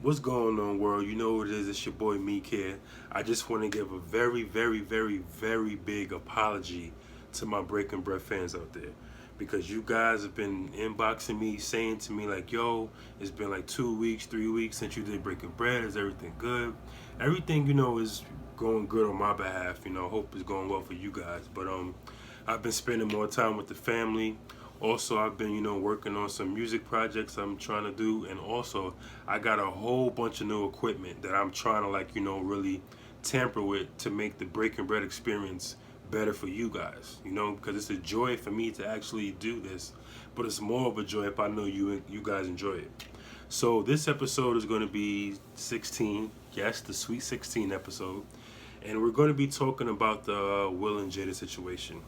What's going on, world? You know what it is. It's your boy Meek here. I just want to give a very, very, very, very big apology to my Breaking Bread fans out there. Because you guys have been inboxing me, saying to me, like, yo, it's been like 2 weeks, 3 weeks since you did Breaking Bread. Is everything good? Everything, is going good on my behalf. Hope it's going well for you guys. But I've been spending more time with the family. Also, I've been, working on some music projects I'm trying to do, and also I got a whole bunch of new equipment that I'm trying to really tamper with to make the Breaking Bread experience better for you guys. Because it's a joy for me to actually do this, but it's more of a joy if I know you guys enjoy it. So this episode is going to be 16, yes, the Sweet 16 episode, and we're going to be talking about the Will and Jada situation.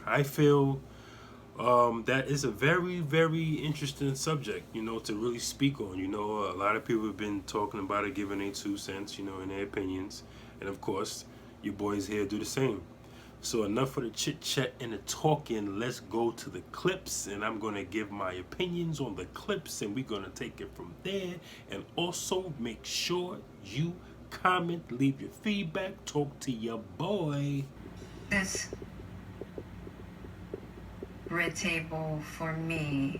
I feel that is a very, very interesting subject, to really speak on. A lot of people have been talking about it, giving their 2 cents, in their opinions. And of course, you boys here do the same. So enough of the chit chat and the talking. Let's go to the clips, and I'm going to give my opinions on the clips, and we're going to take it from there. And also make sure you comment, leave your feedback, talk to your boy. This red table for me,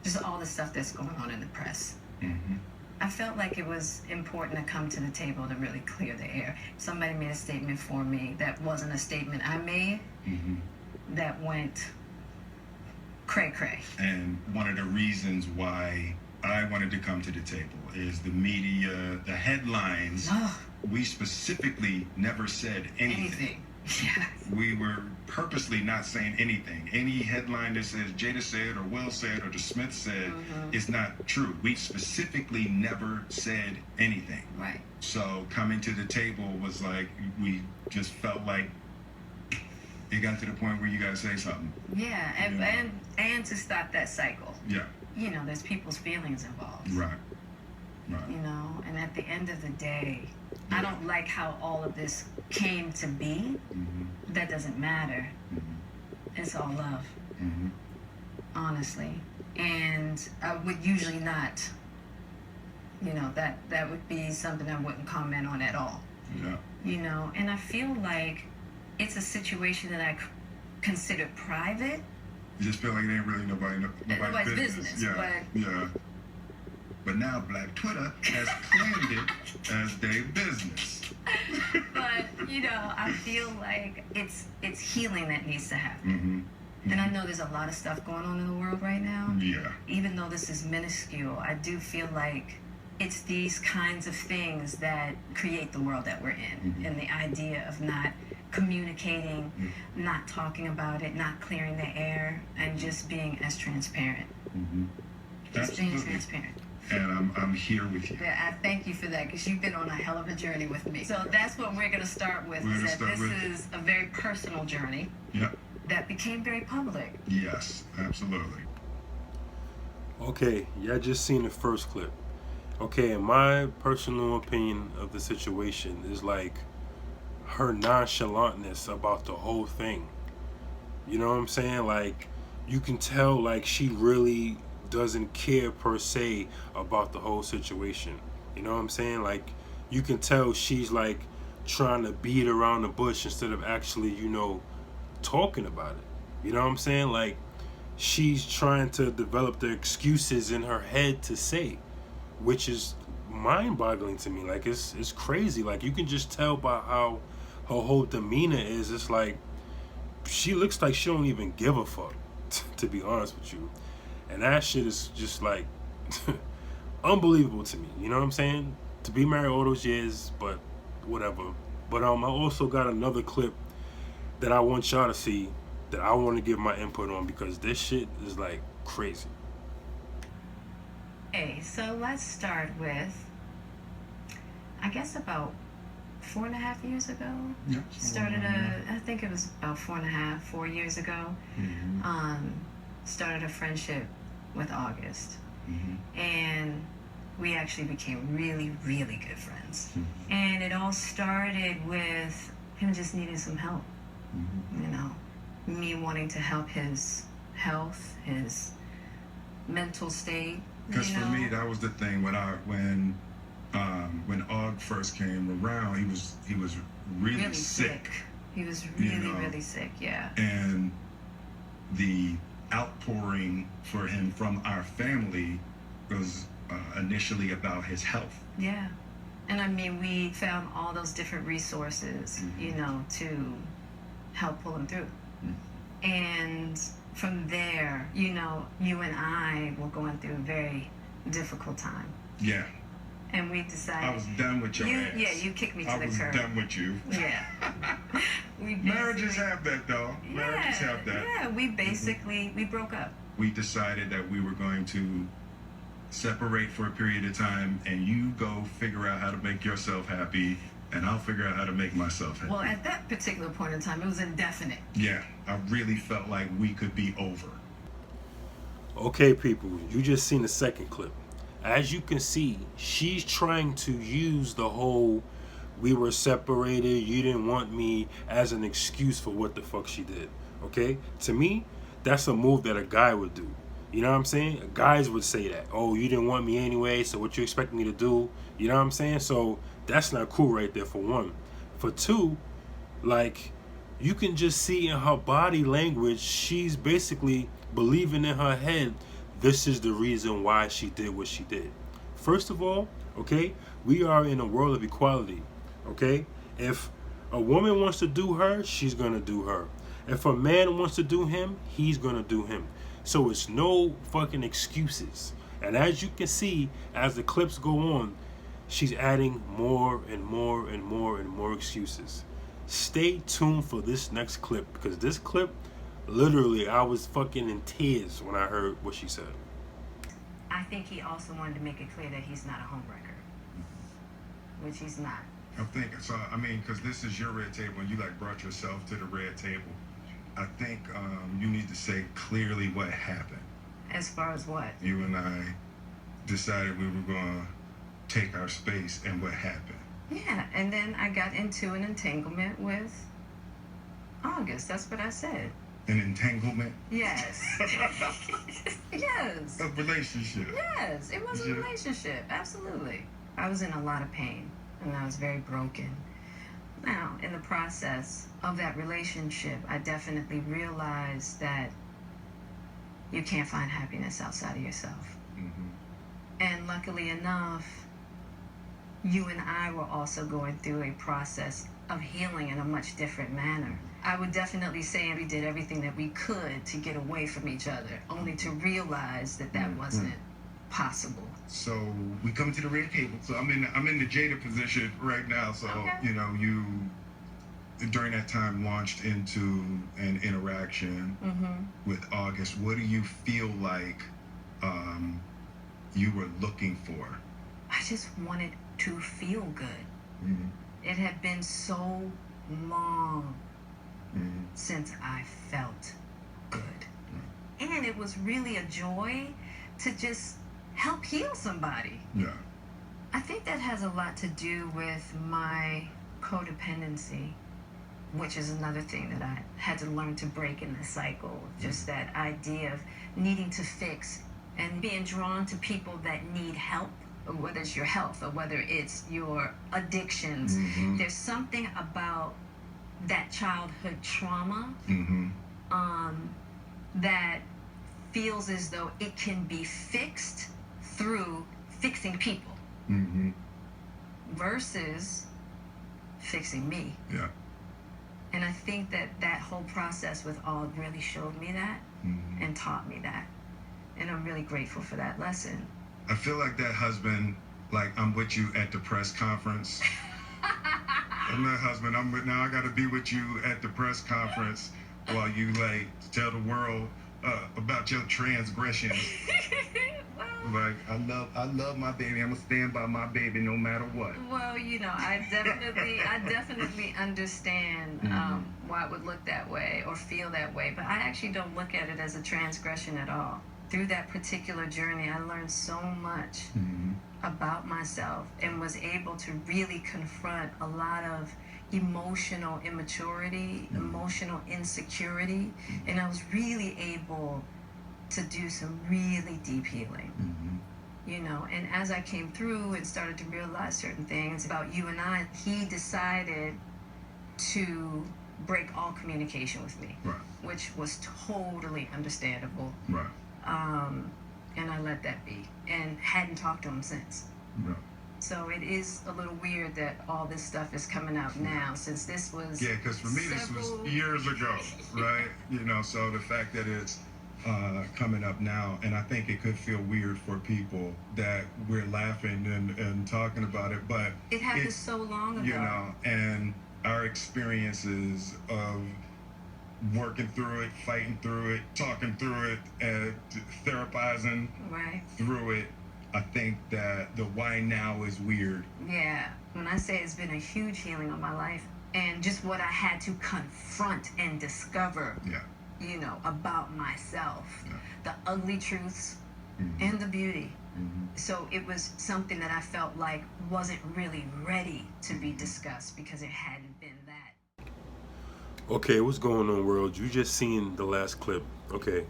just all the stuff that's going on in the press. Mm-hmm. I felt like it was important to come to the table to really clear the air. Somebody made a statement for me that wasn't a statement I made, Mm-hmm. that went cray-cray. And one of the reasons why I wanted to come to the table is the media, the headlines. Oh, We specifically never said anything. Yeah. We were purposely not saying anything. Any headline that says Jada said or Will said or the Smith said is not true. We specifically never said anything. Right. So coming to the table was like, we just felt like it got to the point where you gotta say something. Yeah, and to stop that cycle. Yeah. There's people's feelings involved. Right. Right. And at the end of the day, I don't like how all of this came to be. Mm-hmm. That doesn't matter. Mm-hmm. It's all love, Mm-hmm. honestly. And I would usually not, that would be something I wouldn't comment on at all. Yeah. And I feel like it's a situation that I consider private. You just feel like it ain't really nobody's business. Yeah. But yeah. But now Black Twitter has claimed it as their business. But I feel like it's healing that needs to happen. Mm-hmm. And I know there's a lot of stuff going on in the world right now. Yeah. Even though this is minuscule, I do feel like it's these kinds of things that create the world that we're in. Mm-hmm. And the idea of not communicating, not talking about it, not clearing the air, and just being as transparent. Mm-hmm. Just being Absolutely. transparent. And I'm here with you. Yeah, I thank you for that, because you've been on a hell of a journey with me. So that's what we're going to start with. This is a very personal journey. Yeah. That became very public. Yes, absolutely. Okay, y'all just seen the first clip. Okay, in my personal opinion of the situation is like her nonchalantness about the whole thing. You know what I'm saying? Like, you can tell like she really doesn't care per se about the whole situation. You know what I'm saying? Like, you can tell she's like trying to beat around the bush instead of actually, talking about it. You know what I'm saying? Like, she's trying to develop the excuses in her head to say, which is mind-boggling to me. Like, it's crazy. Like, you can just tell by how her whole demeanor is. It's like she looks like she don't even give a fuck, to be honest with you. And that shit is just like unbelievable to me. You know what I'm saying? To be married all those years, but whatever. But I also got another clip that I want y'all to see, that I want to give my input on, because this shit is like crazy. Okay, so let's start with, I guess about 4.5 years ago. Yeah. I think it was about 4 years ago. Mm-hmm. Started a friendship with August. Mm-hmm. And we actually became really, really good friends. Mm-hmm. And it all started with him just needing some help. Mm-hmm. Me wanting to help his health, his mental state, Because for me, that was the thing when Og first came around, he was really sick. He was really sick, yeah. And the outpouring for him from our family was initially about his health. Yeah. And I mean, we found all those different resources, you know, to help pull him through. And from there, you know, you and I were going through a very difficult time. Yeah. And we decided... I was done with your ass. Yeah, you kicked me to the curb. I was done with you. Yeah. Marriages have that, though. Yeah, Marriages have that. Yeah, we basically, we broke up. We decided that we were going to separate for a period of time, and you go figure out how to make yourself happy, and I'll figure out how to make myself happy. Well, at that particular point in time, it was indefinite. Yeah, I really felt like we could be over. Okay, people, you just seen the second clip. As you can see, she's trying to use the whole "we were separated, you didn't want me" as an excuse for what the fuck she did. Okay? To me, that's a move that a guy would do. You know what I'm saying? Guys would say that. "Oh, you didn't want me anyway, so what you expect me to do?" You know what I'm saying? So that's not cool right there, for one. For two, like, you can just see in her body language, she's basically believing in her head this is the reason why she did what she did. First of all, okay, we are in a world of equality, okay? If a woman wants to do her, she's gonna do her. If a man wants to do him, he's gonna do him. So it's no fucking excuses. And as you can see, as the clips go on, she's adding more and more and more and more excuses. Stay tuned for this next clip, because this clip, literally, I was fucking in tears when I heard what she said. I think he also wanted to make it clear that he's not a homewrecker, which he's not. I think so. I mean, because this is your red table, and you like brought yourself to the red table. I think you need to say clearly what happened. As far as what? You and I decided we were going to take our space, and what happened. Yeah, and then I got into an entanglement with August. That's what I said. An entanglement? Yes. Yes. A relationship? Yes, it was a relationship. Absolutely. I was in a lot of pain, and I was very broken. Now, in the process of that relationship, I definitely realized that you can't find happiness outside of yourself. And luckily enough, you and I were also going through a process of healing in a much different manner. I would definitely say we did everything that we could to get away from each other, only to realize that that wasn't possible. So we come to the red table. So I'm in the Jada position right now. So you know, you during that time launched into an interaction with August. What do you feel like you were looking for? I just wanted to feel good. It had been so long since I felt good. And it was really a joy to just help heal somebody. Yeah. I think that has a lot to do with my codependency, which is another thing that I had to learn to break in the cycle. Just that idea of needing to fix and being drawn to people that need help, whether it's your health or whether it's your addictions. There's something about that childhood trauma that feels as though it can be fixed through fixing people versus fixing me. Yeah. And I think that that whole process with Og really showed me that and taught me that. And I'm really grateful for that lesson. I feel like that husband, like I'm with you at the press conference. I'm that husband. Now I got to be with you at the press conference while you like tell the world about your transgressions. Like I love my baby. I'm gonna stand by my baby no matter what. Well, you know, I definitely understand why it would look that way or feel that way, but I actually don't look at it as a transgression at all. Through that particular journey, I learned so much about myself and was able to really confront a lot of emotional immaturity, emotional insecurity, and I was really able to do some really deep healing. you know. And as I came through and started to realize certain things about you and I, he decided to break all communication with me, Right. which was totally understandable. Right. And I let that be and hadn't talked to him since. No. So it is a little weird that all this stuff is coming out now, since this was Yeah, because for me this was years ago, right? You know, so the fact that it's coming up now, and I think it could feel weird for people that we're laughing and talking about it, but it happened so long ago. You know, and our experiences of working through it, fighting through it, talking through it, and therapizing Right. through it, I think that the why now is weird. Yeah. When I say it's been a huge healing of my life, and just what I had to confront and discover, Yeah. you know, about myself, Yeah. the ugly truths Mhm. and the beauty. Mhm. So it was something that I felt like wasn't really ready to be discussed because it hadn't been that. Okay, what's going on, world? You just seen the last clip. Okay,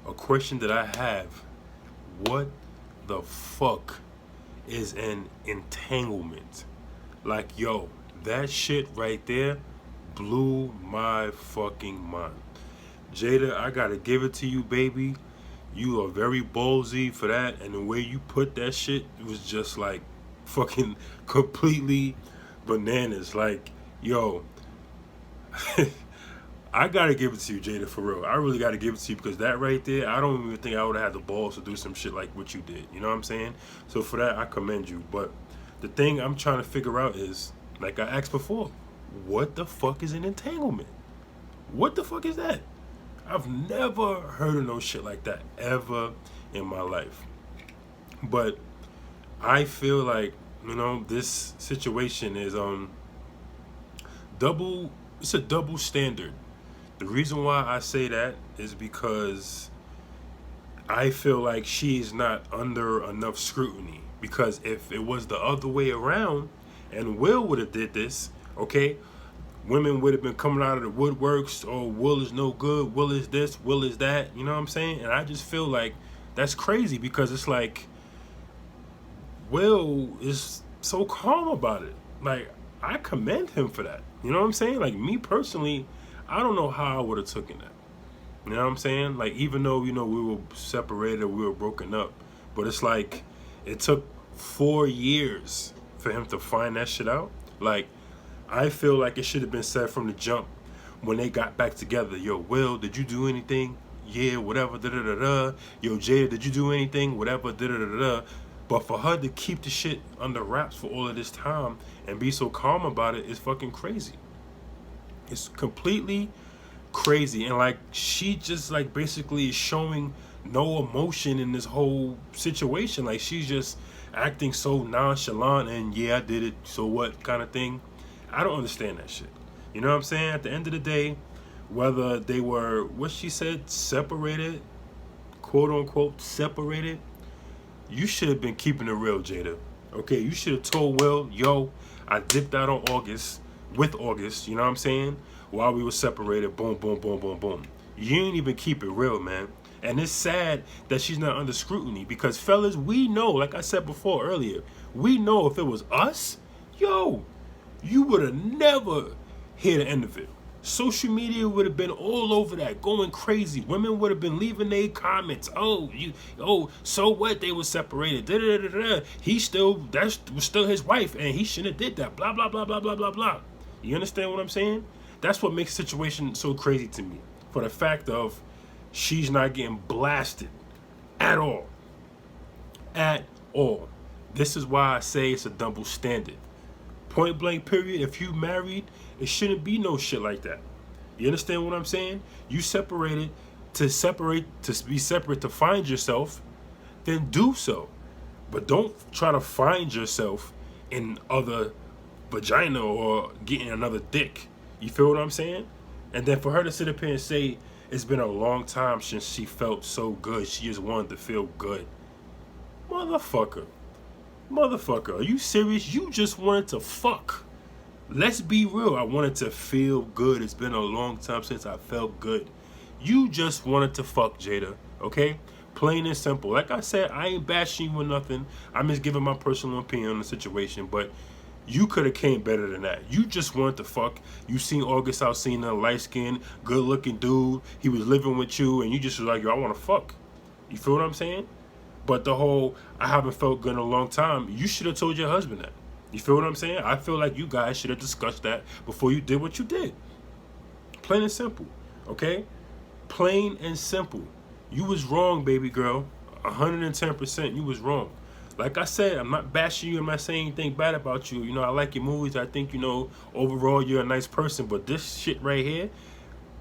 a question that I have: what the fuck is an entanglement? Like, yo, that shit right there blew my fucking mind. Jada, I gotta give it to you, baby. You are very ballsy for that, and the way you put that shit was just like fucking completely bananas. Like, yo, I gotta give it to you, Jada, for real. I really gotta give it to you, because that right there, I don't even think I would have had the balls to do some shit like what you did. You know what I'm saying? So for that, I commend you. But the thing I'm trying to figure out is, like I asked before, what the fuck is an entanglement? What the fuck is that? I've never heard of no shit like that ever in my life. But I feel like, you know, this situation is it's a double standard. The reason why I say that is because I feel like she's not under enough scrutiny. Because if it was the other way around and Will would have did this, okay, women would have been coming out of the woodworks. Oh, Will is no good. Will is this. Will is that. You know what I'm saying? And I just feel like that's crazy, because it's like Will is so calm about it. Like, I commend him for that. You know what I'm saying? Like, me personally, I don't know how I would have taken that. You know what I'm saying? Like, even though, you know, we were separated, we were broken up, but it's like it took 4 years for him to find that shit out. Like, I feel like it should have been said from the jump when they got back together. Yo, Will, did you do anything? Yeah, whatever, da-da-da-da. Yo, Jada, did you do anything? Whatever, da-da-da-da. But for her to keep the shit under wraps for all of this time and be so calm about it is fucking crazy. It's completely crazy. And like, she just like basically is showing no emotion in this whole situation. Like, she's just acting so nonchalant and yeah, I did it, so what kind of thing. I don't understand that shit. You know what I'm saying? At the end of the day, whether they were, what she said, separated, quote unquote separated, you should have been keeping it real, Jada. Okay, you should have told Will, yo, I dipped out on August, you know what I'm saying? While we were separated, boom, boom, boom, boom, boom. You ain't even keep it real, man. And it's sad that she's not under scrutiny, because fellas, we know, like I said before earlier, we know if it was us, yo, you would have never hear the end of it. Social media would have been all over that, going crazy. Women would have been leaving their comments. Oh, so what? They were separated. Da-da-da-da-da. That was still his wife, and he shouldn't have did that. Blah, blah, blah, blah, blah, blah, blah. You understand what I'm saying? That's what makes the situation so crazy to me. For the fact of she's not getting blasted at all. At all. This is why I say it's a double standard. Point blank period. If you married, it shouldn't be no shit like that. You understand what I'm saying? You separated to be separate to find yourself, then do so. But don't try to find yourself in other vagina or getting another dick. You feel what I'm saying? And then for her to sit up here and say it's been a long time since she felt so good, she just wanted to feel good. Motherfucker, are you serious? You just wanted to fuck. Let's be real. I wanted to feel good. It's been a long time since I felt good. You just wanted to fuck, Jada, okay? Plain and simple. Like I said, I ain't bashing you or nothing. I'm just giving my personal opinion on the situation. But you could have came better than that. You just wanted to fuck. You seen August Alsina, light-skinned, good-looking dude. He was living with you, and you just was like, yo, I want to fuck. You feel what I'm saying? But the whole, I haven't felt good in a long time, you should have told your husband that. You feel what I'm saying? I feel like you guys should have discussed that before you did what you did. Plain and simple, okay? Plain and simple. You was wrong, baby girl. 110%, you was wrong. Like I said, I'm not bashing you. I'm not saying anything bad about you. You know, I like your movies. I think, you know, overall you're a nice person. But this shit right here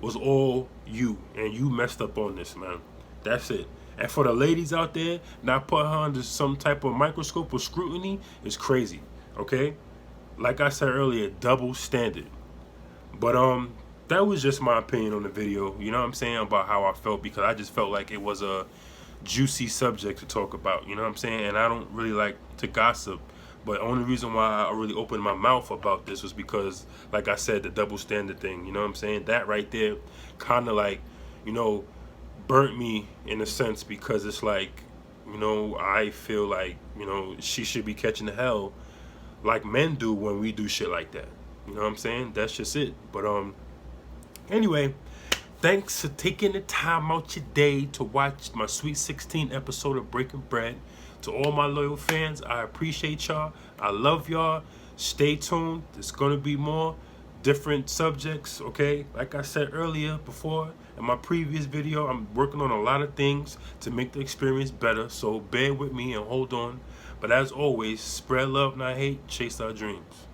was all you. And you messed up on this, man. That's it. And for the ladies out there, not put her under some type of microscope or scrutiny is crazy, okay? Like I said earlier, double standard. But that was just my opinion on the video, you know what I'm saying, about how I felt, because I just felt like it was a juicy subject to talk about, you know what I'm saying? And I don't really like to gossip, but the only reason why I really opened my mouth about this was because, like I said, the double standard thing, you know what I'm saying? That right there kind of like, you know, burnt me in a sense, because it's like, you know, I feel like, you know, she should be catching the hell like men do when we do shit like that. You know what I'm saying? That's just it. But anyway, thanks for taking the time out your day to watch my Sweet 16 episode of Breaking Bread. To all my loyal fans, I appreciate y'all. I love y'all. Stay tuned. There's gonna be more different subjects, okay? Like I said earlier before in my previous video, I'm working on a lot of things to make the experience better, so bear with me and hold on. But as always, spread love, not hate, chase our dreams.